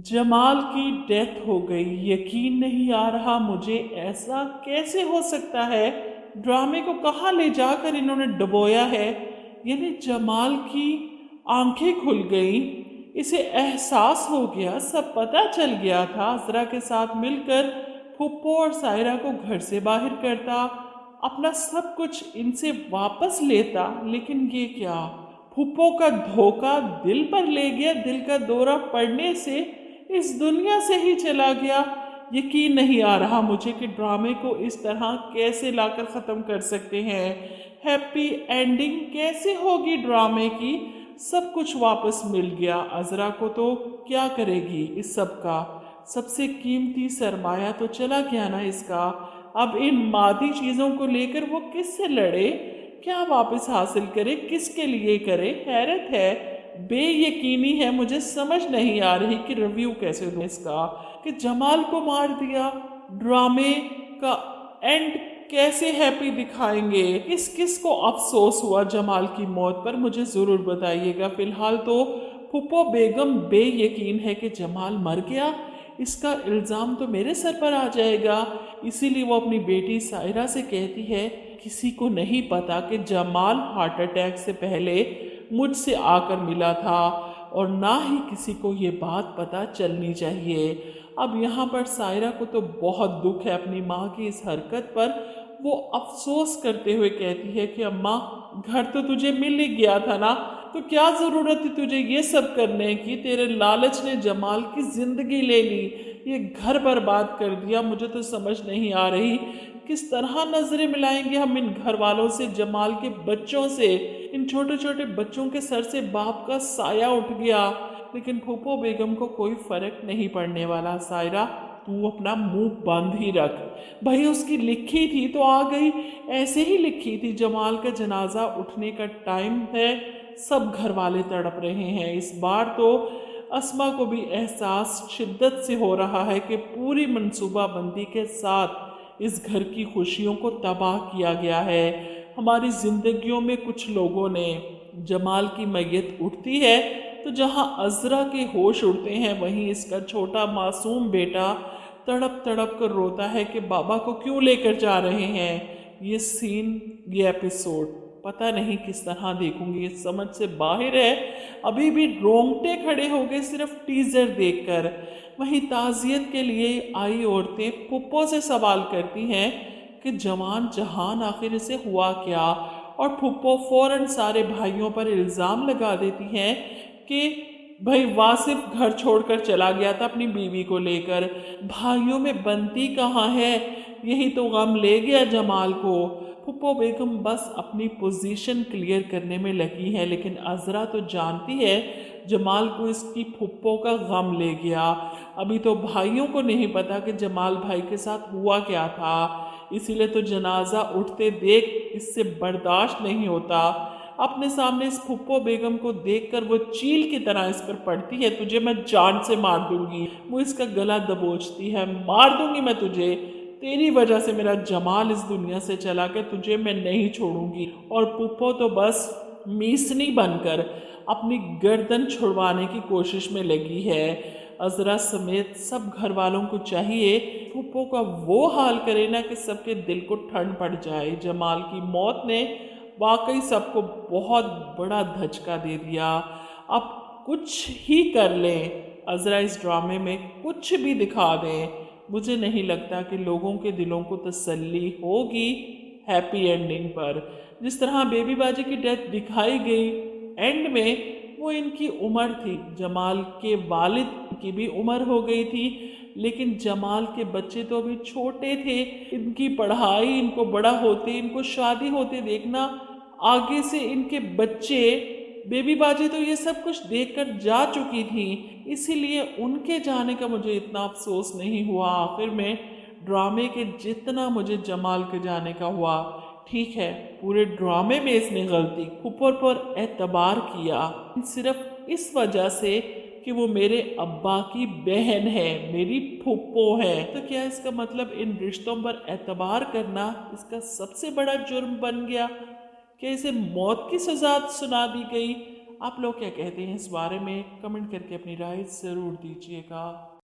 जमाल की डेथ हो गई। यकीन नहीं आ रहा मुझे, ऐसा कैसे हो सकता है। ड्रामे को कहाँ ले जाकर इन्होंने डुबोया है। यानी जमाल की आंखें खुल गईं, इसे एहसास हो गया, सब पता चल गया था। अजरा के साथ मिलकर फुप्पो और सायरा को घर से बाहर करता, अपना सब कुछ इनसे वापस लेता। लेकिन ये क्या, फुप्पो का धोखा दिल पर ले गया। दिल का दौरा पड़ने से इस दुनिया से ही चला गया। यकीन नहीं आ रहा मुझे कि ड्रामे को इस तरह कैसे लाकर ख़त्म कर सकते हैं। हैप्पी एंडिंग कैसे होगी ड्रामे की। सब कुछ वापस मिल गया। अजरा को तो क्या करेगी इस सब का। सबसे कीमती सरमाया तो चला गया ना इसका। अब इन मादी चीज़ों को लेकर वो किससे लड़े, क्या वापस हासिल करे, किसके लिए करे। हैरत है, बेयकीनी है। मुझे समझ नहीं आ रही कि रिव्यू कैसे दूं इसका। कि जमाल को मार दिया, ड्रामे का एंड कैसे हैप्पी दिखाएंगे। किस किस को अफसोस हुआ जमाल की मौत पर, मुझे ज़रूर बताइएगा। फिलहाल तो फुप्पो बेगम बेयकीन है कि जमाल मर गया, इसका इल्ज़ाम तो मेरे सर पर आ जाएगा। इसीलिए वो अपनी बेटी सायरा से कहती है, किसी को नहीं पता कि जमाल हार्ट अटैक से पहले मुझसे आकर मिला था, और ना ही किसी को ये बात पता चलनी चाहिए। अब यहाँ पर सायरा को तो बहुत दुख है अपनी माँ की इस हरकत पर। वो अफसोस करते हुए कहती है कि अम्मा, घर तो तुझे मिल ही गया था ना, तो क्या ज़रूरत थी तुझे ये सब करने की। तेरे लालच ने जमाल की ज़िंदगी ले ली, ये घर बर्बाद कर दिया। मुझे तो समझ नहीं आ रही किस तरह नजरें मिलाएंगे हम इन घर वालों से, जमाल के बच्चों से। इन छोटे छोटे बच्चों के सर से बाप का साया उठ गया। लेकिन फूफो बेगम को कोई फर्क नहीं पड़ने वाला। सायरा, तू अपना मुंह बंद ही रख। भाई उसकी लिखी थी तो आ गई, ऐसे ही लिखी थी। जमाल का जनाजा उठने का टाइम है, सब घर वाले तड़प रहे हैं। इस बार तो अस्मा को भी एहसास शिद्दत से हो रहा है कि पूरी मंसूबाबंदी के साथ इस घर की खुशियों को तबाह किया गया है। हमारी जिंदगियों में कुछ लोगों ने, जमाल की मैयत उठती है तो जहां अजरा के होश उड़ते हैं, वहीं इसका छोटा मासूम बेटा तड़प तड़प कर रोता है कि बाबा को क्यों लेकर जा रहे हैं। ये सीन, ये एपिसोड पता नहीं किस तरह देखूंगी, ये समझ से बाहर है। अभी भी रोंगटे खड़े हो गए सिर्फ टीजर देखकर। वहीं ताजियत के लिए आई औरतें पुप्पो से सवाल करती हैं कि जवान जहान आखिर इसे हुआ क्या। और फुप्पो फौरन सारे भाइयों पर इल्ज़ाम लगा देती हैं कि भाई वासिफ घर छोड़कर चला गया था अपनी बीवी को लेकर। भाइयों में बनती कहाँ है, यही तो गम ले गया जमाल को। फुप्पो बेगम बस अपनी पोजीशन क्लियर करने में लगी है, लेकिन अजरा तो जानती है जमाल को इसकी फुप्पो का गम ले गया। अभी तो भाइयों को नहीं पता कि जमाल भाई के साथ हुआ क्या था। इसीलिए तो जनाजा उठते देख इससे बर्दाश्त नहीं होता। अपने सामने इस फुप्पो बेगम को देखकर वो चील की तरह इस पर पड़ती है, तुझे मैं जान से मार दूंगी। वो इसका गला दबोचती है, मार दूंगी मैं तुझे, तेरी वजह से मेरा जमाल इस दुनिया से चला गया, तुझे मैं नहीं छोड़ूंगी। और पुप्पो तो बस मीसनी बनकर अपनी गर्दन छुड़वाने की कोशिश में लगी है। अजरा समेत सब घर वालों को चाहिए पुप्पो का वो हाल करे ना कि सबके दिल को ठंड पड़ जाए। जमाल की मौत ने वाकई सबको बहुत बड़ा धचका दे दिया। अब कुछ ही कर लें, अजरा इस ड्रामे में कुछ भी दिखा दें, मुझे नहीं लगता कि लोगों के दिलों को तसल्ली होगी हैप्पी एंडिंग पर। जिस तरह बेबी बाजी की डेथ दिखाई गई एंड में, वो इनकी उम्र थी, जमाल के वालिद की भी उम्र हो गई थी, लेकिन जमाल के बच्चे तो अभी छोटे थे। इनकी पढ़ाई, इनको बड़ा होते, इनको शादी होते देखना, आगे से इनके बच्चे, बेबी बाजी तो ये सब कुछ देखकर जा चुकी थी। इसीलिए उनके जाने का मुझे इतना अफसोस नहीं हुआ आखिर में ड्रामे के जितना मुझे जमाल के जाने का हुआ। ठीक है, पूरे ड्रामे में इसने गलती फुप्पो पर एतबार किया सिर्फ इस वजह से कि वो मेरे अब्बा की बहन है, मेरी फुप्पो है। तो क्या इसका मतलब इन रिश्तों पर एतबार करना इसका सबसे बड़ा जुर्म बन गया? क्या इसे मौत की सजा सुना दी गई? आप लोग क्या कहते हैं इस बारे में? कमेंट करके अपनी राय ज़रूर दीजिएगा।